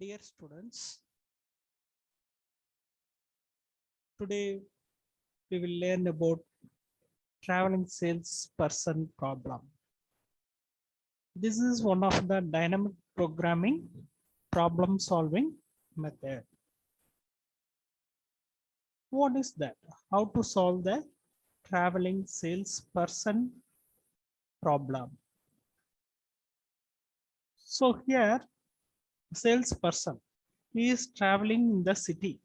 Dear students, today we will learn about traveling salesperson problem. This is one of the dynamic programming problem solving method. What is that? How to solve the traveling salesperson problem? So here, salesperson is traveling in the city.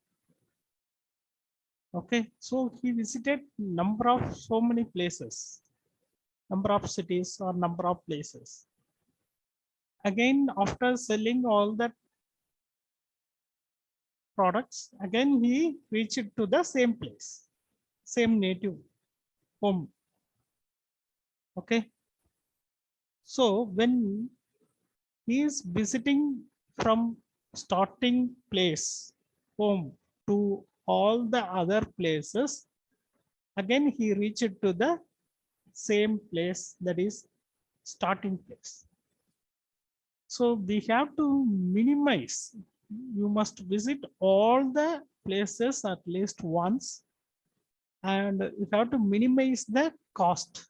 Okay, so he visited number of so many places, number of cities or number of places. Again, after selling all that products, again he reached to the same place, same native home. Okay, so when he is visiting from starting place home to all the other places, again he reached to the same place, that is starting place. So we have to minimize. You must visit all the places at least once, and you have to minimize the cost.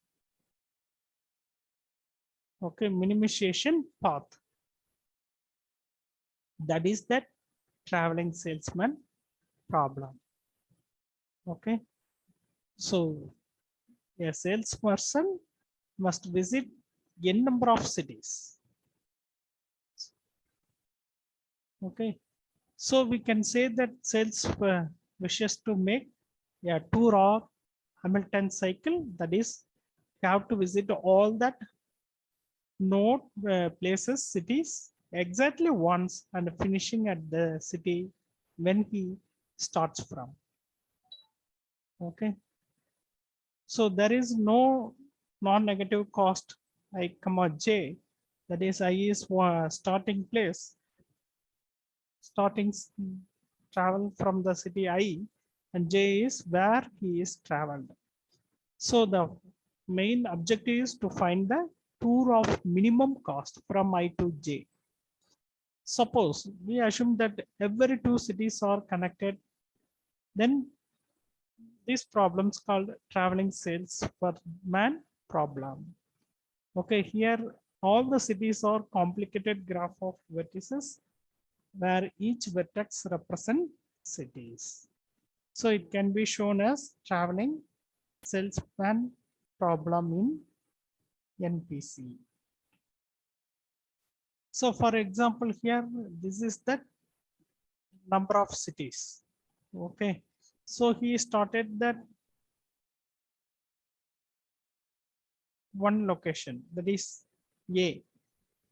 Okay, minimization path. That is that traveling salesman problem. Okay, so a salesperson must visit n number of cities. Okay, so we can say that sales wishes to make a tour of Hamilton cycle. That is, you have to visit all that node places, cities exactly once and finishing at the city when he starts from. Okay, so there is no non-negative cost I comma j, that is I is starting place, starting travel from the city I, and j is where he is traveled. So the main objective is to find the tour of minimum cost from I to j. Suppose we assume that every two cities are connected, then this problem is called traveling salesman problem. Okay, here all the cities are complicated graph of vertices where each vertex represent cities. So it can be shown as traveling salesman problem in NPC. So for example, here, this is the number of cities. Okay, so he started that one location, that is A.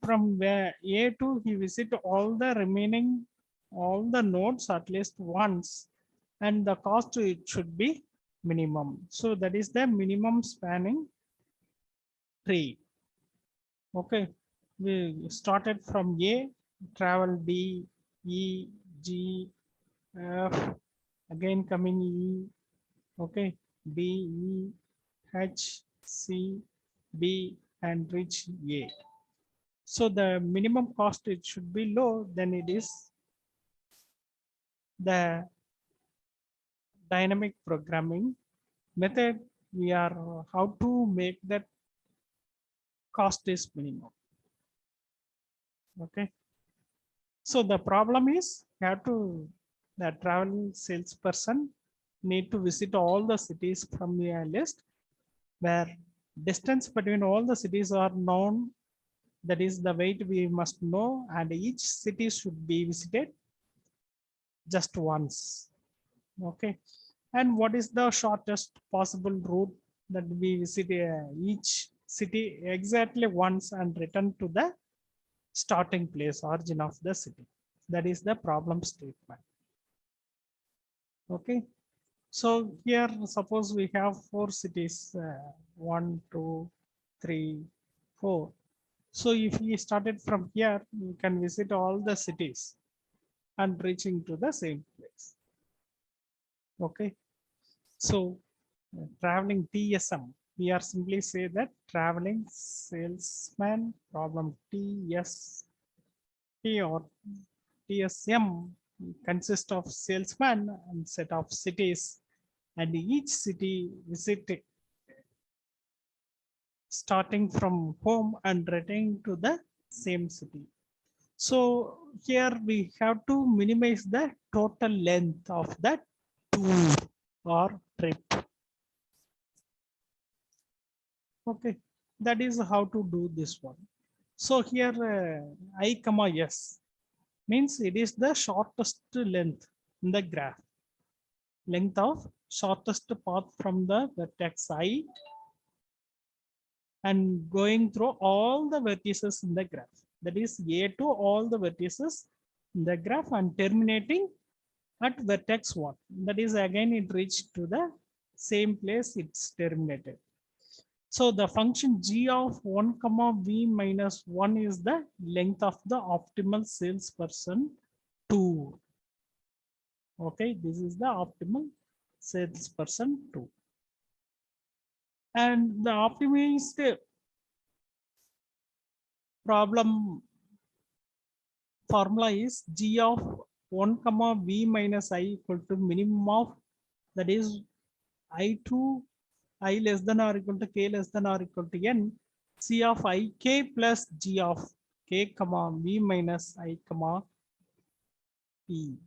From where A to he visit all the remaining, all the nodes at least once, and the cost it should be minimum. So that is the minimum spanning tree. Okay, we started from A, travel D, E, G, F, again coming E, okay, B, E, H, C, B, and reach A. So the minimum cost, it should be low, then it is the dynamic programming method. We are how to make that cost is minimum. Okay. So the problem is you have to, the traveling salesperson need to visit all the cities from the list where distance between all the cities are known. That is the weight we must know, and each city should be visited just once. Okay, and what is the shortest possible route that we visit each city exactly once and return to the starting place, origin of the city? That is the problem statement. Okay, so here suppose we have four cities, 1, 2, 3, 4. So if we started from here, we can visit all the cities and reaching to the same place. Okay, so traveling TSM, we are simply say that traveling salesman problem TSP or TSM consists of salesman and set of cities, and each city visit starting from home and returning to the same city. So here we have to minimize the total length of that tour or trip. Okay, that is how to do this one. So here I comma s means it is the shortest length in the graph. Length of shortest path from the vertex I and going through all the vertices in the graph. That is A to all the vertices in the graph and terminating at vertex 1. That is again it reached to the same place it's terminated. So the function g of 1 comma v minus 1 is the length of the optimal salesperson tour. Okay, this is the optimal salesperson tour. And the optimized problem formula is g of 1 comma v minus I equal to minimum of, that is I to I less than or equal to k less than or equal to n, c of I k plus g of k comma v minus I comma p.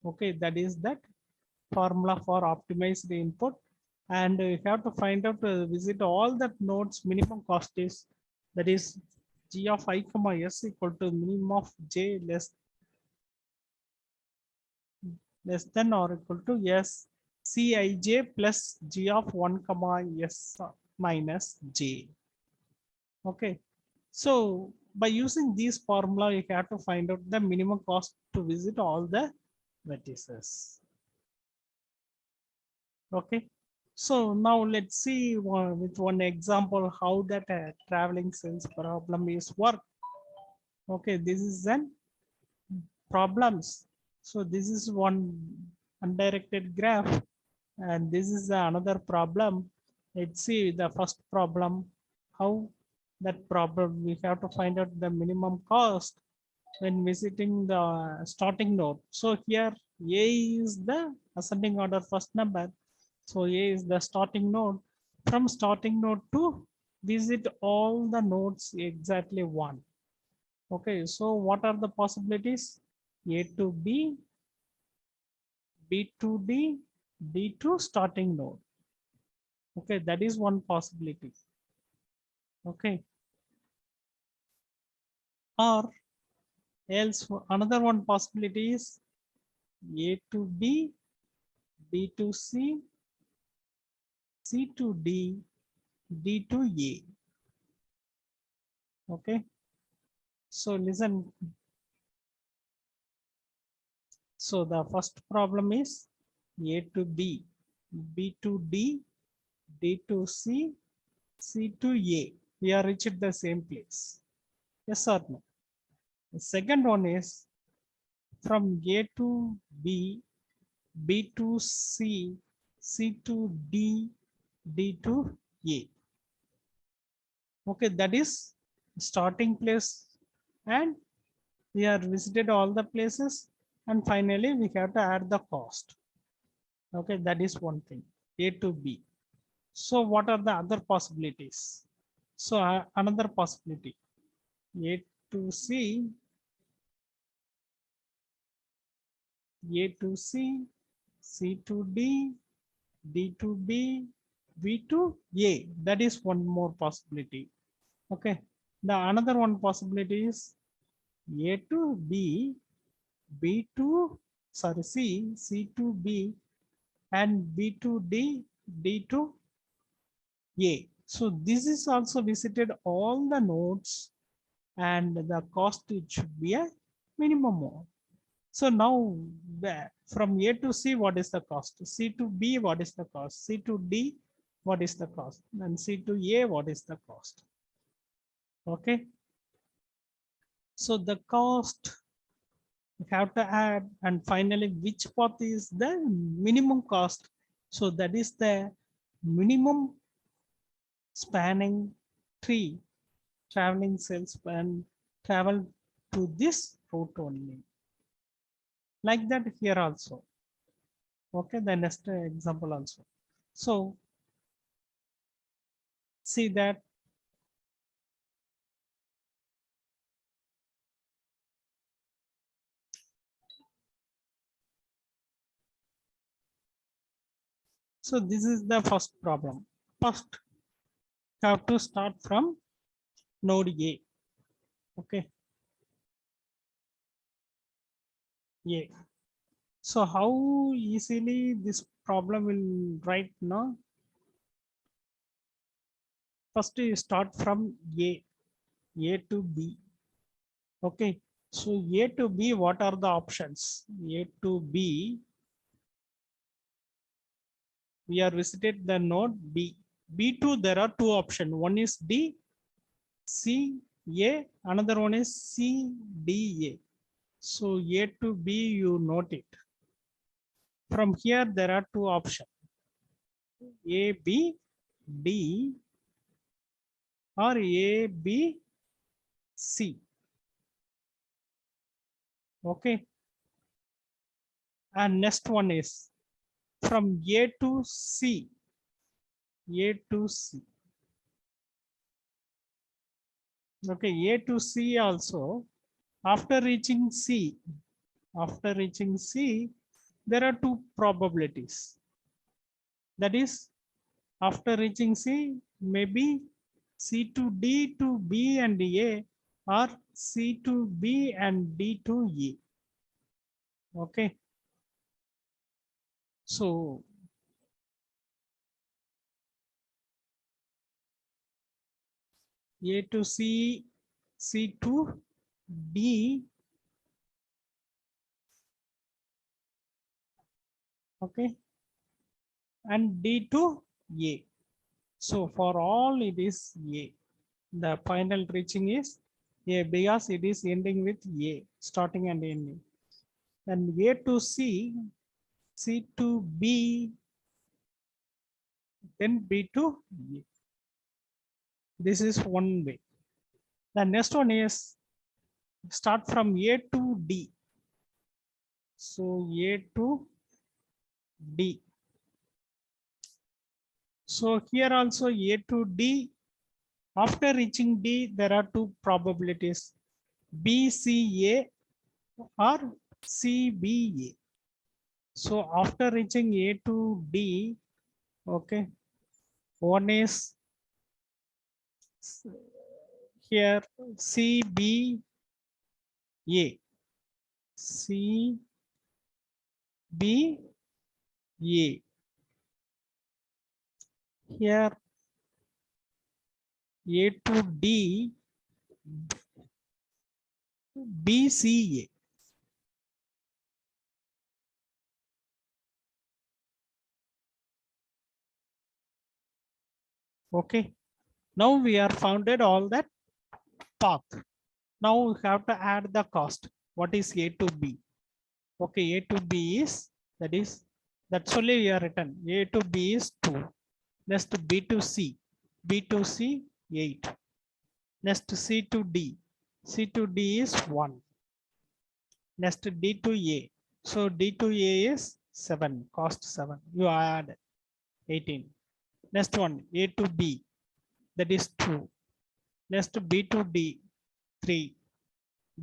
Okay, that is that formula for optimized input. And we have to find out visit all that nodes minimum cost is, that is g of I comma s equal to minimum of j less than or equal to s Cij plus g of 1 comma s minus j. Okay, so by using this formula, you have to find out the minimum cost to visit all the vertices. Okay, so now let's see with one example how that traveling sales problem is work. Okay, this is an problems. So this is one undirected graph, and this is another problem. Let's see the first problem, how that problem we have to find out the minimum cost when visiting the starting node. So here A is the ascending order first number. So A is the starting node. From starting node to visit all the nodes exactly one. Okay, so what are the possibilities? A to B, B to D, D to starting node. Okay, that is one possibility. Okay. Or else another one possibility is A to B, B to C, C to D, D to A. Okay. So listen. So the first problem is A to B, B to D, D to C, C to A. We are reached the same place. Yes or no? The second one is from A to B, B to C, C to D, D to A. Okay, that is starting place, and we are visited all the places, and finally we have to add the cost. Okay, that is one thing, A to B. So what are the other possibilities? So another possibility, A to C, A to C, C to D, D to B, B to A. That is one more possibility. Okay. The another one possibility is A to B, B to C, C to B, and B to D, D to A. So this is also visited all the nodes, and the cost it should be a minimum. So now from A to C, what is the cost? C to B, what is the cost? C to D, what is the cost? And C to A, what is the cost? Okay. So the cost we have to add, and finally, which path is the minimum cost? So that is the minimum spanning tree traveling sales and travel to this route only. Like that here also. Okay, the next example also. So see that so this is the first problem. First, have to start from node A. Okay, A. So how easily this problem will write now? First, you start from A to B. Okay, so A to B, what are the options? A to B, we are visited the node B. B2, there are two options. One is D, C, A, another one is C, D, A. So A to B, you note it. From here, there are two options. A, B, D, or A, B, C. Okay. And next one is from A to C. A to C. Okay, A to C also. After reaching C, there are two probabilities. That is, after reaching C, maybe C to D to B and A, or C to B and D to E. Okay. So A to C, C to D. Okay. And D to A. So for all it is A. The final reaching is A because it is ending with A, starting and ending. And A to C, C to B, then B to A. This is one way. The next one is start from A to D. So A to D. So here also A to D. After reaching D, there are two probabilities, BCA or CBA. So after reaching A to D, okay, one is here CBA, CBA. Here A to D, BCA. Okay. Now we are founded all that path. Now we have to add the cost. What is A to B? Okay, A to B is that's only we are written. A to B is 2. Next B to C. B to C 8. Next C to D. C to D is 1. Next D to A. So D to A is 7. Cost 7. You add 18. Next one A to B. That is 2. Next B to D 3.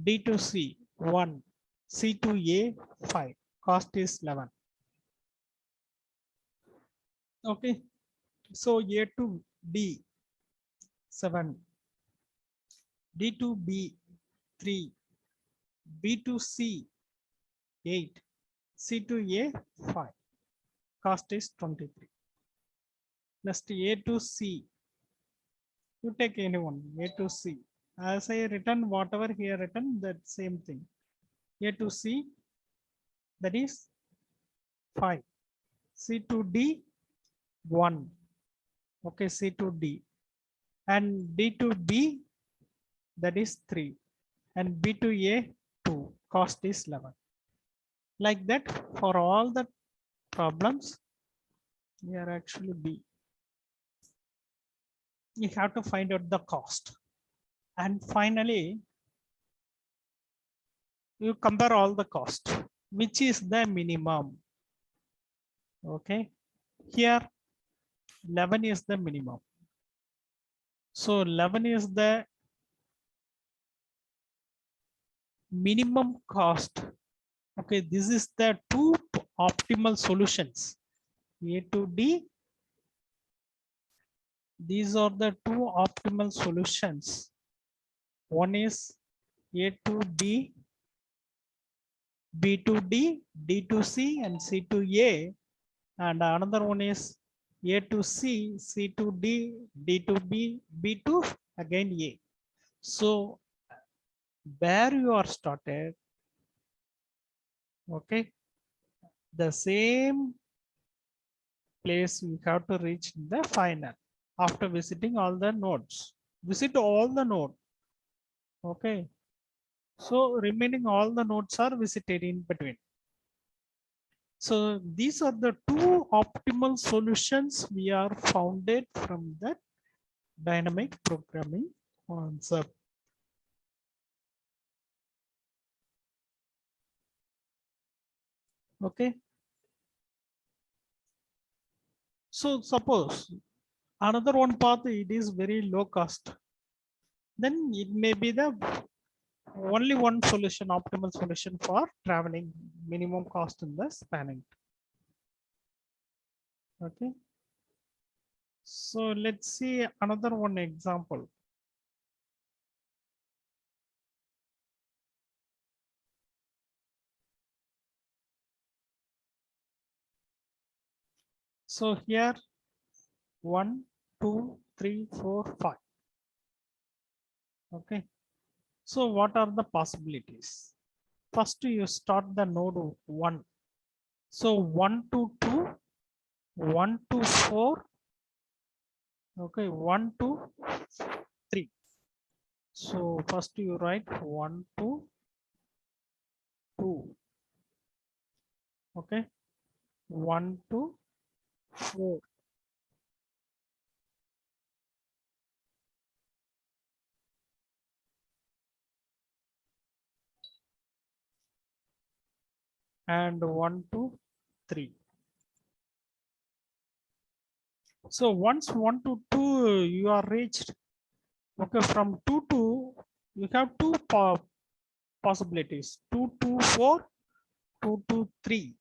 D to C 1. C to A 5. Cost is 11. Okay. So A to D 7. D to B 3. B to C 8. C to A 5. Cost is 23. Next A to C. You take anyone. A to C. As I written whatever here written, that same thing. A to C, that is 5. C to D 1. Okay, C to D. And D to B, that is 3. And B to A 2. Cost is 11. Like that for all the problems, we are actually B. You have to find out the cost. And finally, you compare all the cost. which is the minimum. Okay, here 11 is the minimum. So 11 is the minimum cost. Okay, this is the two optimal solutions, A to D. These are the two optimal solutions. One is A to B, B to D, D to C, and C to A. And another one is A to C, C to D, D to B, B to again A. So where you are started, okay, the same place you have to reach the final after visiting all the nodes. Visit all the node. Okay. So remaining all the nodes are visited in between. So these are the two optimal solutions we are founded from the dynamic programming concept. Okay. So suppose another one path, it is very low cost. Then it may be the only one solution, optimal solution for traveling, minimum cost in the spanning. Okay. So let's see another one example. So here 1, 2, 3, 4, 5. Okay. So what are the possibilities? First you start the node 1. So 1 to 2, 1 to 4. Okay, 1 to 3. So first you write 1 to 2. Okay, 1 to 4. And 1 to 3. So once 1 to 2 you are reached, okay, from 2 to you have two possibilities, 2 to 4, 2 to 3.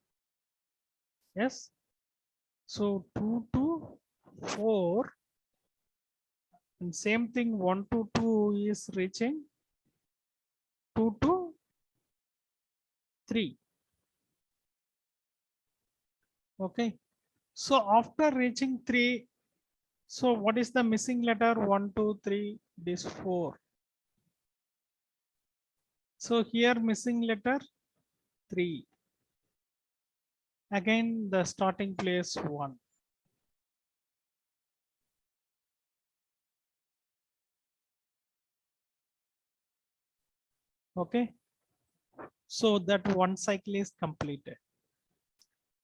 Yes. So 2 to 4 and same thing 1 to 2 is reaching 2 to 3. Okay. So after reaching 3, so what is the missing letter? 1, 2, 3, this 4. So here missing letter 3. Again the starting place 1. Okay. So that one cycle is completed.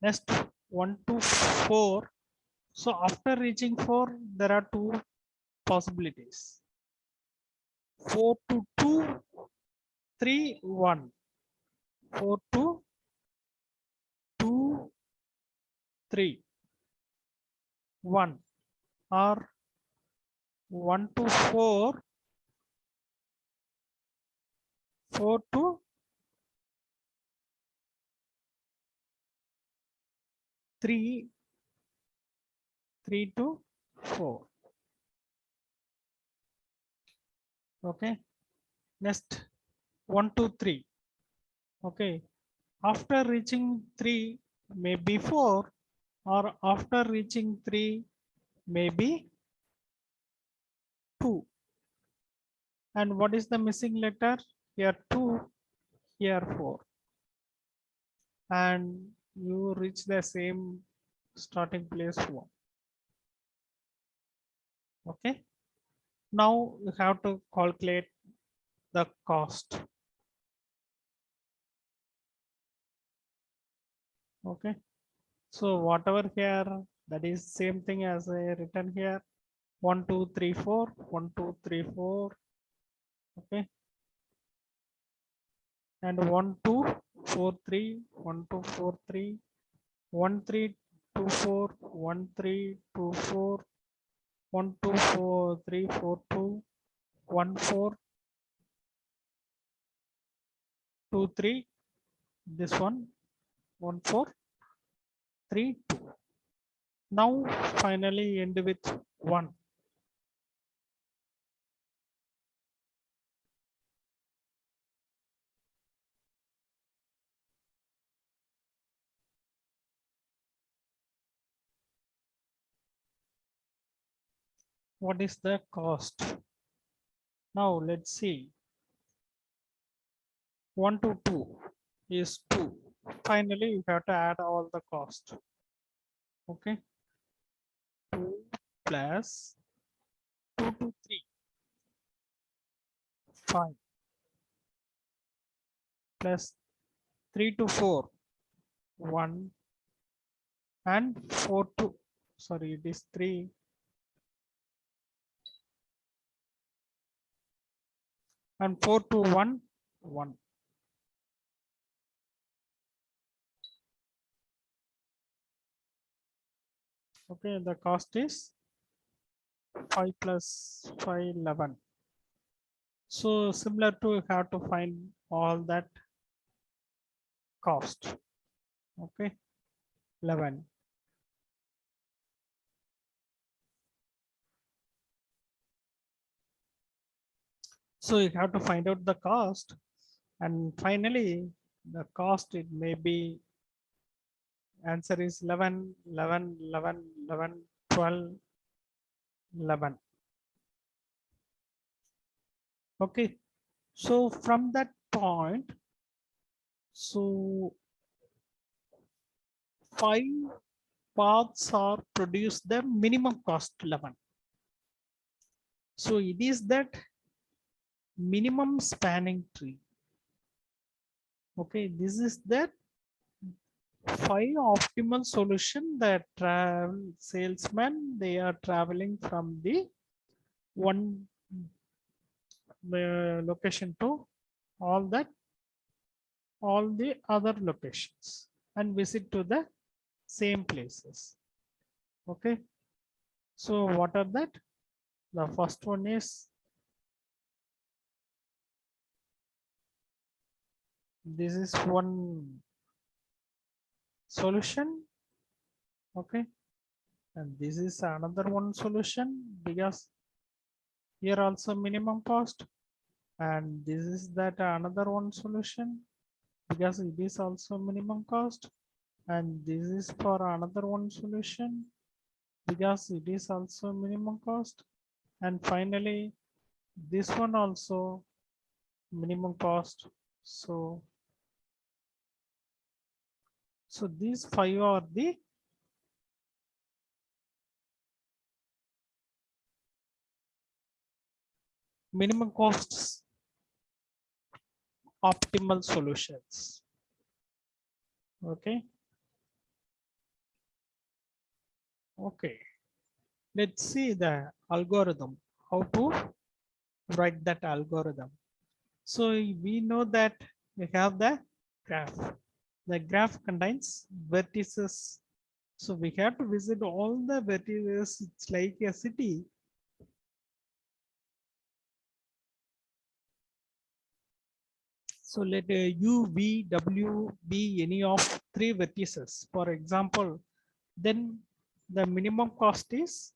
Next 1 to 4. So after reaching 4, there are two possibilities. 4 to 2, 3, 1. 4 to 2, 3, 1. Or 1 to 4, 4 to 3, 3 to 4. Okay. Next 1 to 3. Okay. After reaching 3, maybe 4, or after reaching 3, maybe 2. And what is the missing letter? Here 2, here 4. And you reach the same starting place 1. Okay. Now you have to calculate the cost. Okay. So whatever here, that is same thing as I written here. 1, 2, 3, 4, 1, 2, 3, 4. Okay. and 1 2 4 3 1 2 4 3 1 3 2 4 1 3 2 4 1 2 4 3 4 2 1 4 2 3 this one 1 4 3 2. Now finally end with 1. What is the cost? Now let's see. 1 to 2 is 2. Finally, you have to add all the cost. Okay. 2 plus 2 to 3, 5 plus 3 to 4, 1 and 4 to, sorry, it is 3 and 4 to 1, 1. Okay, the cost is 5 plus 5, 11. So similar to you have to find all that cost. Okay, 11. So you have to find out the cost, and finally the cost, it may be, answer is 11, 11, 11, 11, 12, 11. Okay, so from that point, so 5 paths are produce the minimum cost 11. So it is that minimum spanning tree. Okay, this is that 5 optimal solution that travel salesman, they are traveling from the one location to all the other locations and visit to the same places. Okay, so what are that? The first one is, this is one solution. Okay, and this is another one solution, because here also minimum cost, and this is that another one solution, because it is also minimum cost, and this is for another one solution, because it is also minimum cost, and finally this one also minimum cost. So these 5 are the minimum costs optimal solutions. Okay, let's see the algorithm, how to write that algorithm. So we know that we have the graph. The graph contains vertices. So we have to visit all the vertices. It's like a city. So let U, V, W be any of 3 vertices. For example, then the minimum cost is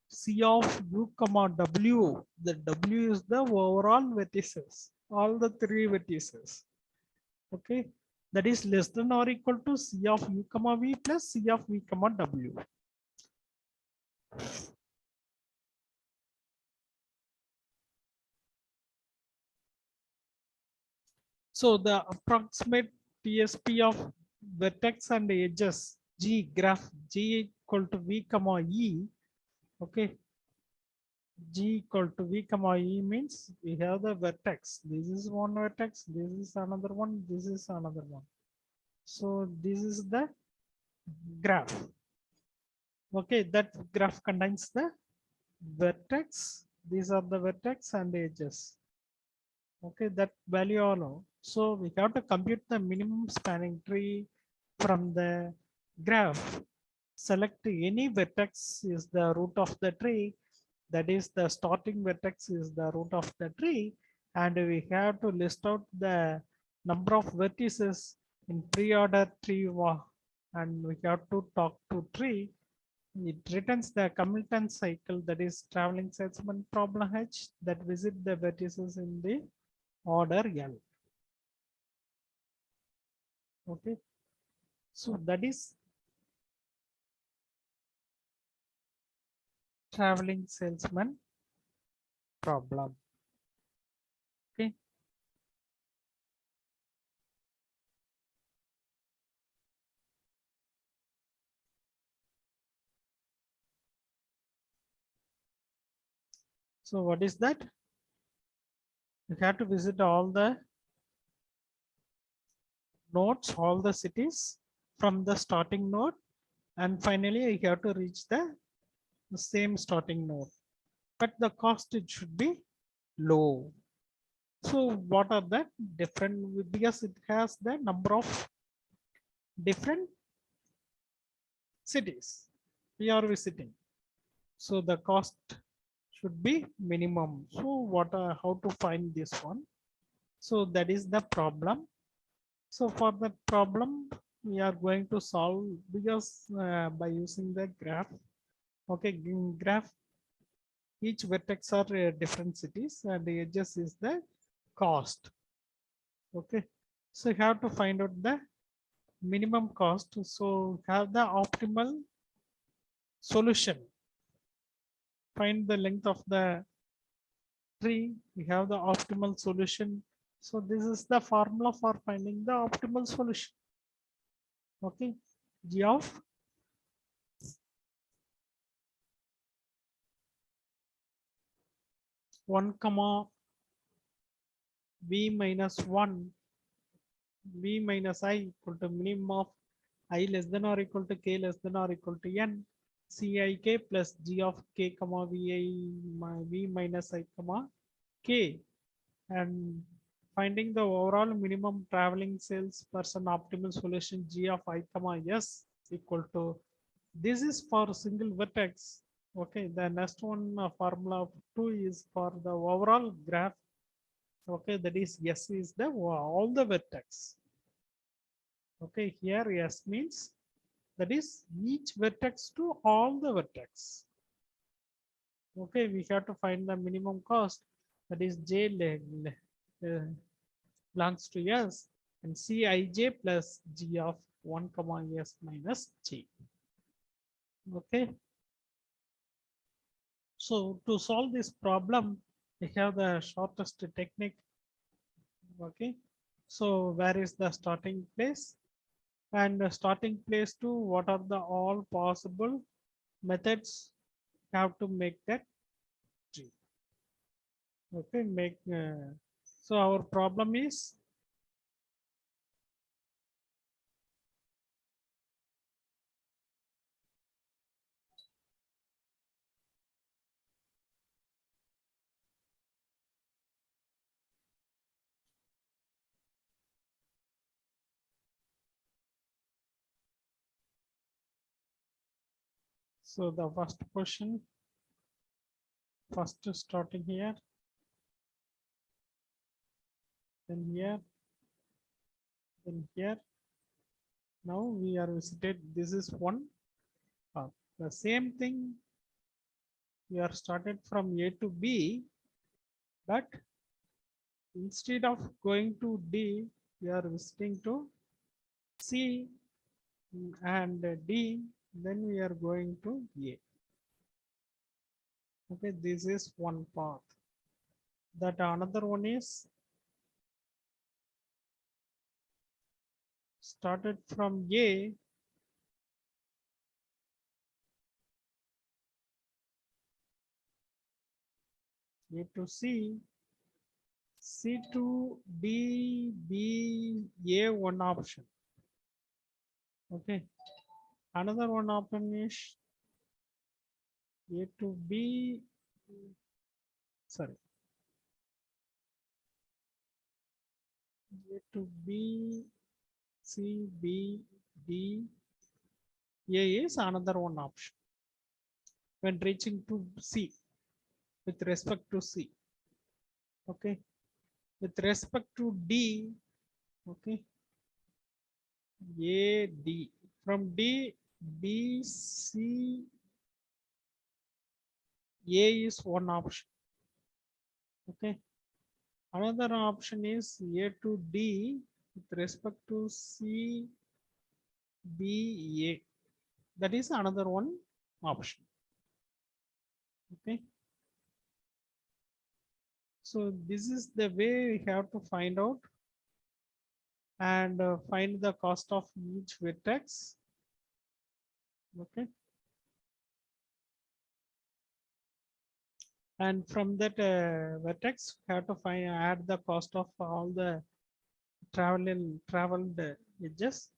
C of U comma W. The W is the overall vertices, all the 3 vertices. Okay, that is less than or equal to C of U comma V plus C of V comma W. So the approximate TSP of vertex and edges G graph G equal to V comma E. Okay, G equal to V comma E means we have the vertex. This is one vertex, this is another one, this is another one. So this is the graph. Okay, that graph contains the vertex. These are the vertex and edges. Okay, that value all know. So we have to compute the minimum spanning tree from the graph. Select any vertex is the root of the tree. That is the starting vertex is the root of the tree. And we have to list out the number of vertices in pre-order tree. And we have to talk to tree. It returns the Hamilton cycle, that is traveling salesman problem H, that visit the vertices in the order L. Okay, so that is traveling salesman problem. Okay, so what is that? You have to visit all the nodes, all the cities from the starting node, and finally you have to reach the same starting node. But the cost it should be low. So what are the different, because it has the number of different cities we are visiting. So the cost should be minimum. So what how to find this one? So that is the problem. So for the problem, we are going to solve because by using the graph. Okay, graph, each vertex are different cities and the edges is the cost. Okay, so you have to find out the minimum cost. So have the optimal solution. Find the length of the tree. We have the optimal solution. So this is the formula for finding the optimal solution. Okay, G of 1 comma v minus 1 v minus I equal to minimum of I less than or equal to k less than or equal to n Cik plus g of k comma v minus I comma k, and finding the overall minimum traveling sales person optimal solution g of I comma s equal to, this is for single vertex. Okay, the next one formula of 2 is for the overall graph. Okay, that is s is the all the vertex. Okay, here S means that is each vertex to all the vertex. Okay, we have to find the minimum cost, that is J belongs to S and Cij plus G of 1 comma S minus G. Okay, so to solve this problem, we have the shortest technique. Okay, so where is the starting place? And the starting place to what are the all possible methods have to make that tree. Okay, make so our problem is so the first question, first starting here, then here, then here. Now we are visited. This is one path. The same thing we are started from A to B, but instead of going to D, we are visiting to C and D, then we are going to A. Okay, this is one path. That another one is started from A to C, C to D, B, A one option. Okay, another one option is A to B, sorry, A to B, C, B, D, A is another one option. When reaching to C, with respect to C, okay. With respect to D, okay, A, D. From D, B, C, A is one option, okay. Another option is A to D with respect to C, B, A. That is another one option, okay. So this is the way we have to find out and find the cost of each vertex, okay. And from that vertex, we have to find add the cost of all the traveled edges,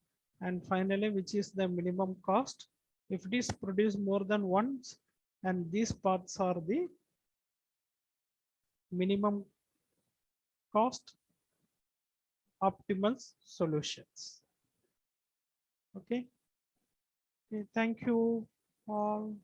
and finally, which is the minimum cost if it is produced more than once, and these paths are the minimum cost optimal solutions. Okay. Okay, thank you all.